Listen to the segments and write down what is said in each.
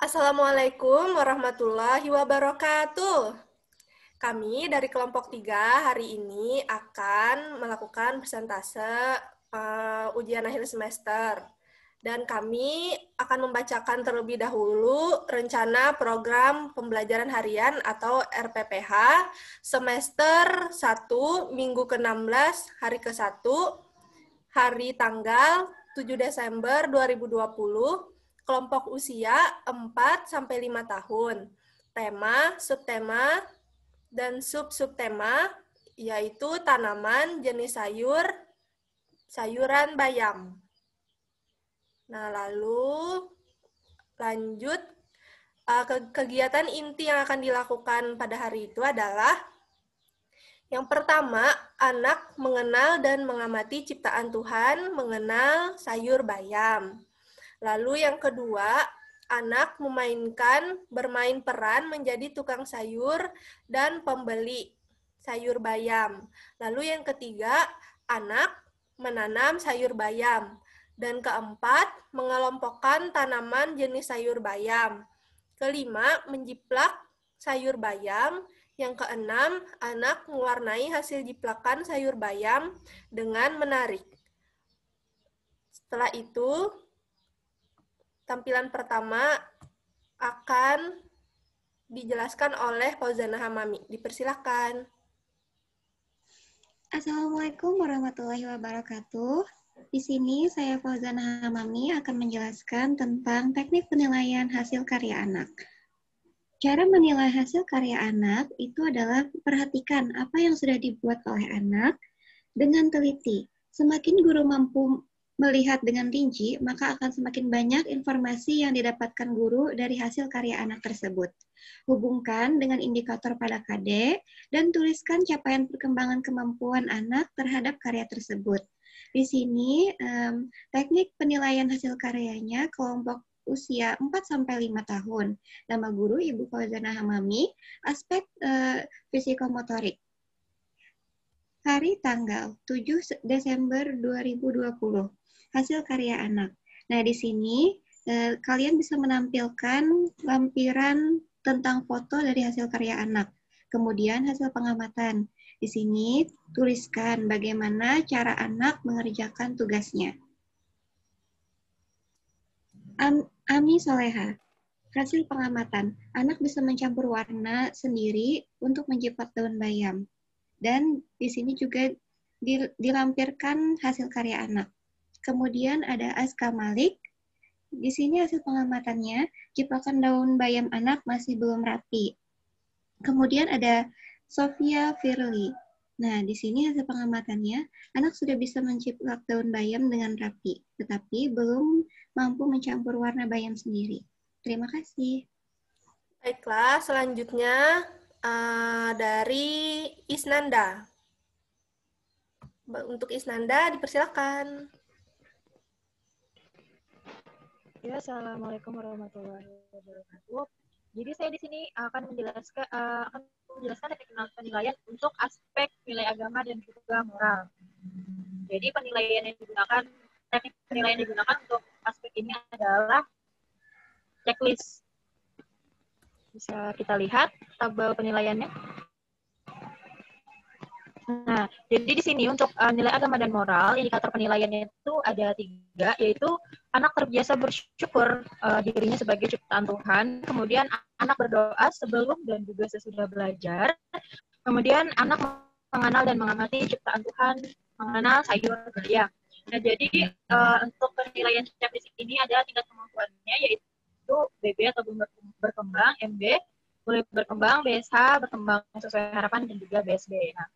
Assalamualaikum warahmatullahi wabarakatuh. Kami dari kelompok 3 hari ini akan melakukan persentase ujian akhir semester. Dan kami akan membacakan terlebih dahulu rencana program pembelajaran harian atau RPPH semester 1 minggu ke-16 hari ke-1 hari tanggal 7 Desember 2020, kelompok usia 4-5 tahun. Tema, subtema, dan sub-subtema yaitu tanaman jenis sayur, sayuran bayam. Nah, lalu lanjut kegiatan inti yang akan dilakukan pada hari itu adalah yang pertama, anak mengenal dan mengamati ciptaan Tuhan, mengenal sayur bayam. Lalu yang kedua, anak bermain peran menjadi tukang sayur dan pembeli sayur bayam. Lalu yang ketiga, anak menanam sayur bayam. Dan keempat, mengelompokkan tanaman jenis sayur bayam. Kelima, menjiplak sayur bayam. Yang keenam, anak mewarnai hasil jiplakan sayur bayam dengan menarik. Setelah itu, tampilan pertama akan dijelaskan oleh Fauzana Hamami. Dipersilakan. Assalamualaikum warahmatullahi wabarakatuh. Di sini saya Fauzana Hamami akan menjelaskan tentang teknik penilaian hasil karya anak. Cara menilai hasil karya anak itu adalah perhatikan apa yang sudah dibuat oleh anak dengan teliti. Semakin guru mampu melihat dengan rinci, maka akan semakin banyak informasi yang didapatkan guru dari hasil karya anak tersebut. Hubungkan dengan indikator pada KD dan tuliskan capaian perkembangan kemampuan anak terhadap karya tersebut. Di sini teknik penilaian hasil karyanya kelompok usia 4-5 tahun. Nama guru Ibu Fauzana Hamami, aspek fisikomotorik. Hari tanggal 7 Desember 2020. Hasil karya anak. Nah, di sini kalian bisa menampilkan lampiran tentang foto dari hasil karya anak. Kemudian hasil pengamatan. Di sini tuliskan bagaimana cara anak mengerjakan tugasnya. Ami Soleha. Hasil pengamatan. Anak bisa mencampur warna sendiri untuk menjiplak daun bayam. Dan di sini juga dilampirkan hasil karya anak. Kemudian ada Aska Malik. Di sini hasil pengamatannya, jiplakan daun bayam anak masih belum rapi. Kemudian ada Sofia Firly. Nah, di sini hasil pengamatannya, anak sudah bisa menciplak daun bayam dengan rapi, tetapi belum mampu mencampur warna bayam sendiri. Terima kasih. Baiklah, selanjutnya dari Isnanda. Untuk Isnanda, dipersilakan. Ya, assalamualaikum warahmatullahi wabarakatuh. Jadi saya di sini akan menjelaskan teknik penilaian untuk aspek nilai agama dan juga moral. Jadi teknik penilaian yang digunakan untuk aspek ini adalah checklist. Bisa kita lihat tabel penilaiannya. Nah, jadi di sini untuk nilai agama dan moral, indikator penilaiannya itu ada 3, yaitu anak terbiasa bersyukur dirinya sebagai ciptaan Tuhan, kemudian anak berdoa sebelum dan juga sesudah belajar, kemudian anak mengenal dan mengamati ciptaan Tuhan, mengenal sayur bayam. Nah, jadi untuk penilaian checklist ini ada tingkat kemampuannya, yaitu BB atau belum berkembang, MB, boleh berkembang, BSH, berkembang sesuai harapan, dan juga BSB. Nah,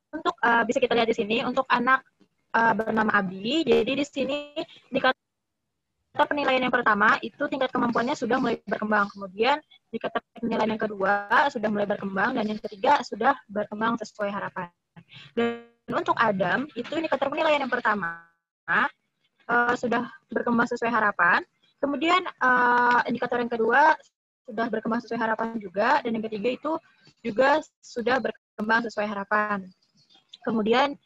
untuk bisa kita lihat di sini untuk anak bernama Abi. Jadi di sini indikator penilaian yang pertama itu tingkat kemampuannya sudah mulai berkembang. Kemudian indikator penilaian yang kedua sudah mulai berkembang dan yang ketiga sudah berkembang sesuai harapan. Dan untuk Adam itu indikator penilaian yang pertama sudah berkembang sesuai harapan. Kemudian indikator yang kedua sudah berkembang sesuai harapan juga, dan yang ketiga itu juga sudah berkembang sesuai harapan. Kemudian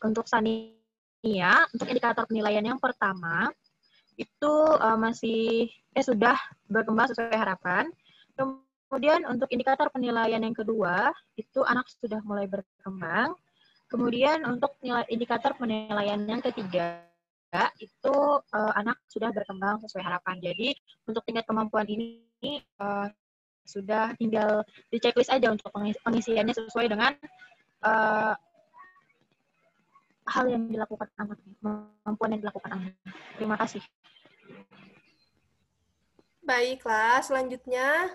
untuk Sania, untuk indikator penilaian yang pertama, itu sudah berkembang sesuai harapan. Kemudian untuk indikator penilaian yang kedua, itu anak sudah mulai berkembang. Kemudian untuk indikator penilaian yang ketiga, itu anak sudah berkembang sesuai harapan. Jadi untuk tingkat kemampuan ini sudah tinggal di checklist aja untuk pengisiannya sesuai dengan hal yang dilakukan anak, kemampuan yang dilakukan anak. Terima kasih. Baiklah, selanjutnya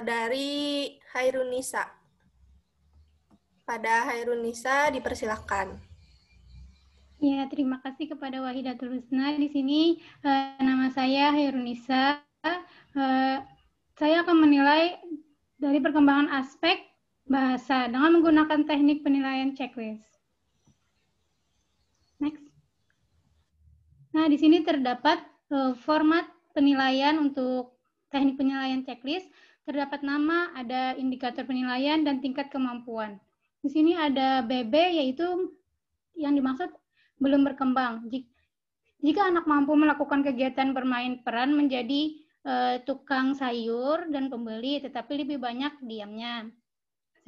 dari Hairunisa. Pada Hairunisa dipersilahkan. Ya, terima kasih kepada Wahidatul Husna. Di sini nama saya Hairunisa. Saya akan menilai dari perkembangan aspek bahasa dengan menggunakan teknik penilaian checklist. Next. Nah, di sini terdapat format penilaian untuk teknik penilaian checklist. Terdapat nama, ada indikator penilaian, dan tingkat kemampuan. Di sini ada BB, yaitu yang dimaksud belum berkembang. Jika anak mampu melakukan kegiatan bermain peran menjadi tukang sayur dan pembeli, tetapi lebih banyak diamnya.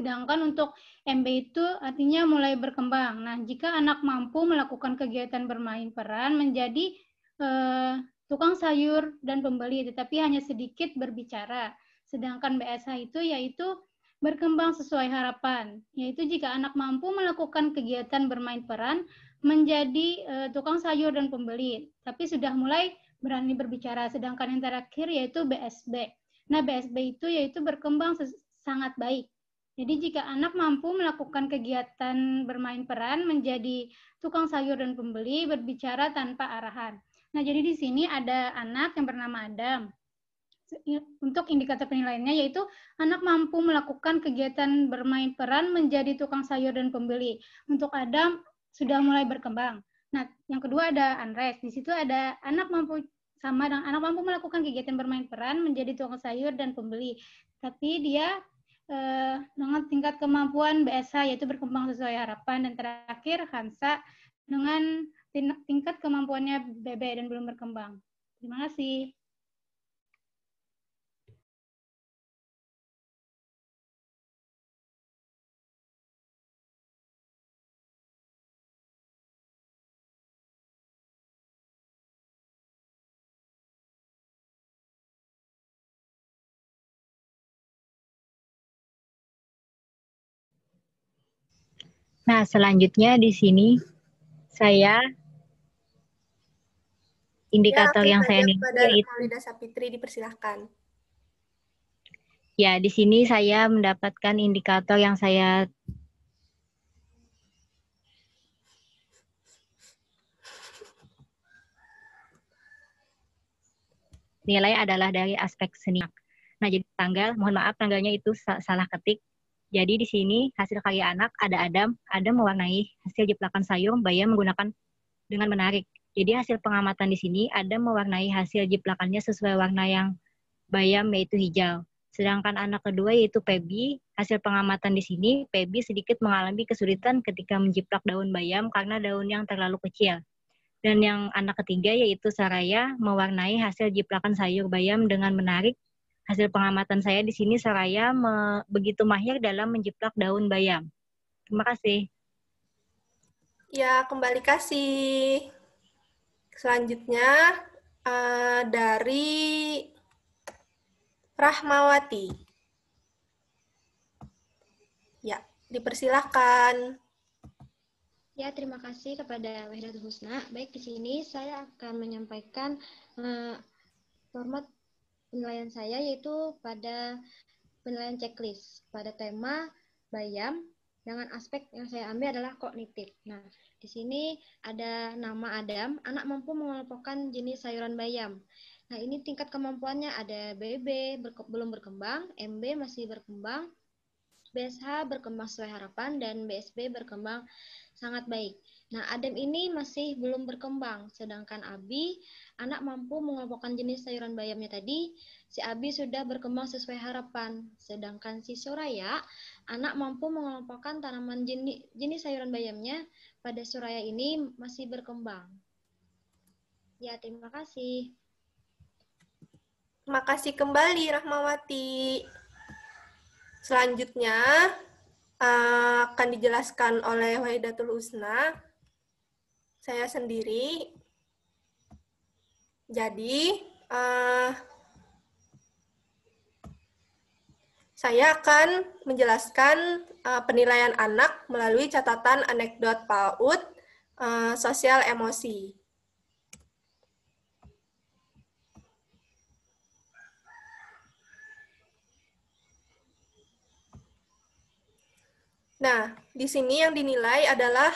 Sedangkan untuk MB itu artinya mulai berkembang. Nah, jika anak mampu melakukan kegiatan bermain peran menjadi tukang sayur dan pembeli, tetapi hanya sedikit berbicara. Sedangkan BSH itu yaitu berkembang sesuai harapan, yaitu jika anak mampu melakukan kegiatan bermain peran menjadi tukang sayur dan pembeli, tapi sudah mulai berani berbicara. Sedangkan yang terakhir yaitu BSB. Nah, BSB itu yaitu berkembang sangat baik. Jadi jika anak mampu melakukan kegiatan bermain peran menjadi tukang sayur dan pembeli, berbicara tanpa arahan. Nah, jadi di sini ada anak yang bernama Adam. Untuk indikator penilaiannya yaitu anak mampu melakukan kegiatan bermain peran menjadi tukang sayur dan pembeli. Untuk Adam sudah mulai berkembang. Nah, yang kedua ada Andres. Di situ ada anak mampu sama dengan anak mampu melakukan kegiatan bermain peran menjadi tukang sayur dan pembeli. Tapi dia dengan tingkat kemampuan BSH yaitu berkembang sesuai harapan. Dan terakhir Hansa dengan tingkat kemampuannya BB dan belum berkembang. Terima kasih. Nah, selanjutnya di sini saya indikator yang saya nilai yaitu Maulida Sapitri dipersilahkan. Ya, di sini saya mendapatkan indikator yang saya nilai adalah dari aspek seni. Nah, jadi tanggalnya itu salah ketik. Jadi di sini hasil karya anak ada Adam mewarnai hasil jiplakan sayur Bayam menggunakan dengan menarik. Jadi hasil pengamatan di sini Adam mewarnai hasil jiplakannya sesuai warna yang Bayam yaitu hijau. Sedangkan anak kedua yaitu Pebi, hasil pengamatan di sini Pebi sedikit mengalami kesulitan ketika menjiplak daun bayam karena daun yang terlalu kecil. Dan yang anak ketiga yaitu Saraya mewarnai hasil jiplakan sayur bayam dengan menarik. Hasil pengamatan saya di sini Saraya begitu mahir dalam menjiplak daun bayam. Terima kasih. Ya, kembali kasih. Selanjutnya dari Rahmawati. Ya, dipersilahkan. Ya, terima kasih kepada Wahidatul Husna. Baik, di sini saya akan menyampaikan format penilaian saya yaitu pada penilaian checklist pada tema bayam dengan aspek yang saya ambil adalah kognitif. Nah, di sini ada nama Adam, anak mampu mengelompokkan jenis sayuran bayam. Nah, ini tingkat kemampuannya ada BB belum berkembang, MB masih berkembang, BSH berkembang sesuai harapan, dan BSB berkembang sangat baik. Nah, Adam ini masih belum berkembang, sedangkan Abi, anak mampu mengelompokkan jenis sayuran bayamnya tadi, si Abi sudah berkembang sesuai harapan. Sedangkan si Soraya, anak mampu mengelompokkan tanaman jenis sayuran bayamnya, pada Soraya ini masih berkembang. Ya, terima kasih. Terima kasih kembali, Rahmawati. Selanjutnya akan dijelaskan oleh Wahidatul Husna. Saya sendiri. Jadi, saya akan menjelaskan penilaian anak melalui catatan anekdot PAUD sosial emosi. Nah, di sini yang dinilai adalah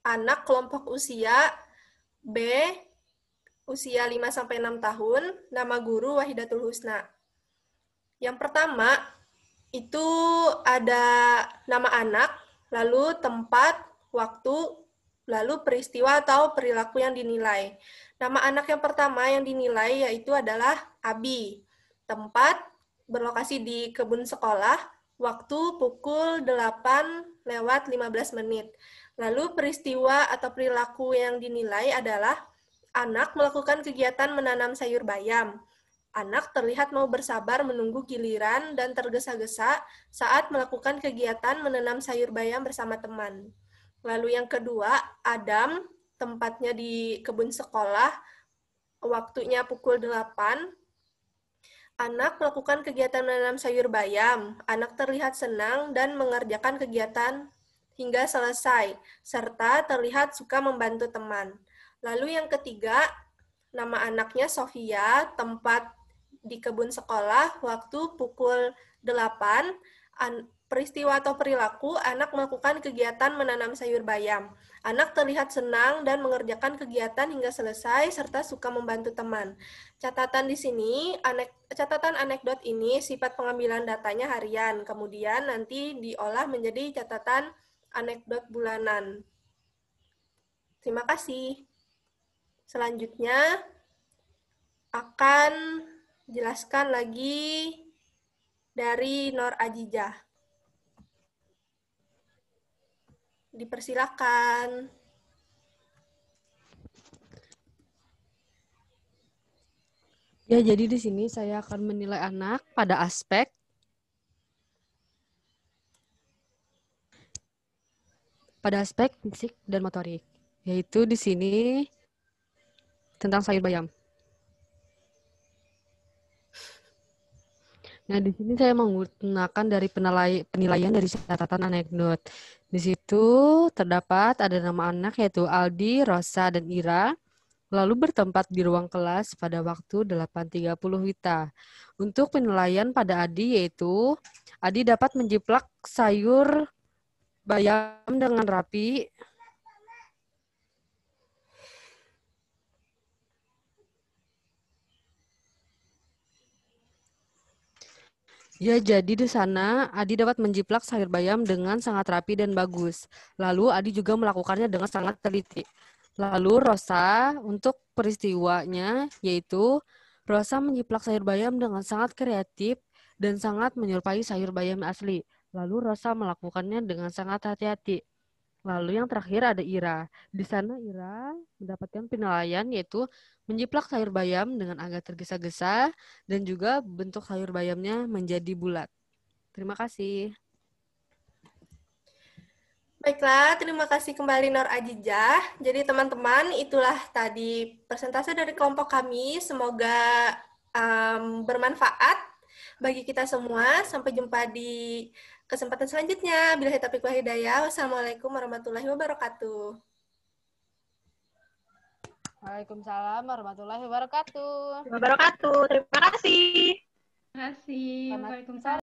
anak kelompok usia B, usia 5-6 tahun, nama guru Wahidatul Husna. Yang pertama, itu ada nama anak, lalu tempat, waktu, lalu peristiwa atau perilaku yang dinilai. Nama anak yang pertama yang dinilai yaitu adalah Abi. Tempat berlokasi di kebun sekolah, waktu pukul 8:15. Lalu peristiwa atau perilaku yang dinilai adalah anak melakukan kegiatan menanam sayur bayam. Anak terlihat mau bersabar menunggu giliran dan tergesa-gesa saat melakukan kegiatan menanam sayur bayam bersama teman. Lalu yang kedua, Adam, tempatnya di kebun sekolah, waktunya pukul 8. Anak melakukan kegiatan menanam sayur bayam. Anak terlihat senang dan mengerjakan kegiatan hingga selesai, serta terlihat suka membantu teman. Lalu yang ketiga, nama anaknya Sofia, tempat di kebun sekolah, waktu pukul 8. Peristiwa atau perilaku, anak melakukan kegiatan menanam sayur bayam. Anak terlihat senang dan mengerjakan kegiatan hingga selesai, serta suka membantu teman. Catatan di sini, catatan anekdot ini sifat pengambilan datanya harian, kemudian nanti diolah menjadi catatan anekdot bulanan. Terima kasih. Selanjutnya akan jelaskan lagi dari Nur Ajijah. Dipersilakan. Ya, jadi di sini saya akan menilai anak pada aspek fisik dan motorik, yaitu di sini tentang sayur bayam. Nah, di sini saya menggunakan dari penilaian dari catatan anekdot. Di situ terdapat ada nama anak yaitu Aldi, Rosa, dan Ira, lalu bertempat di ruang kelas pada waktu 8.30 WITA. Untuk penilaian pada Adi yaitu Adi dapat menjiplak sayur bayam dengan rapi. Ya, jadi di sana Adi dapat menjiplak sayur bayam dengan sangat rapi dan bagus. Lalu Adi juga melakukannya dengan sangat teliti. Lalu Rosa untuk peristiwanya yaitu Rosa menjiplak sayur bayam dengan sangat kreatif dan sangat menyerupai sayur bayam asli. Lalu Rosa melakukannya dengan sangat hati-hati. Lalu yang terakhir ada Ira. Di sana Ira mendapatkan penilaian yaitu menjiplak sayur bayam dengan agak tergesa-gesa dan juga bentuk sayur bayamnya menjadi bulat. Terima kasih. Baiklah, terima kasih kembali Nur Ajijah. Jadi teman-teman, itulah tadi persentase dari kelompok kami. Semoga bermanfaat bagi kita semua. Sampai jumpa di kesempatan selanjutnya. Billahi taufiq wal hidayah. Wassalamualaikum warahmatullahi wabarakatuh. Waalaikumsalam warahmatullahi wabarakatuh. Terima kasih. Terima kasih. Selamat Waalaikumsalam.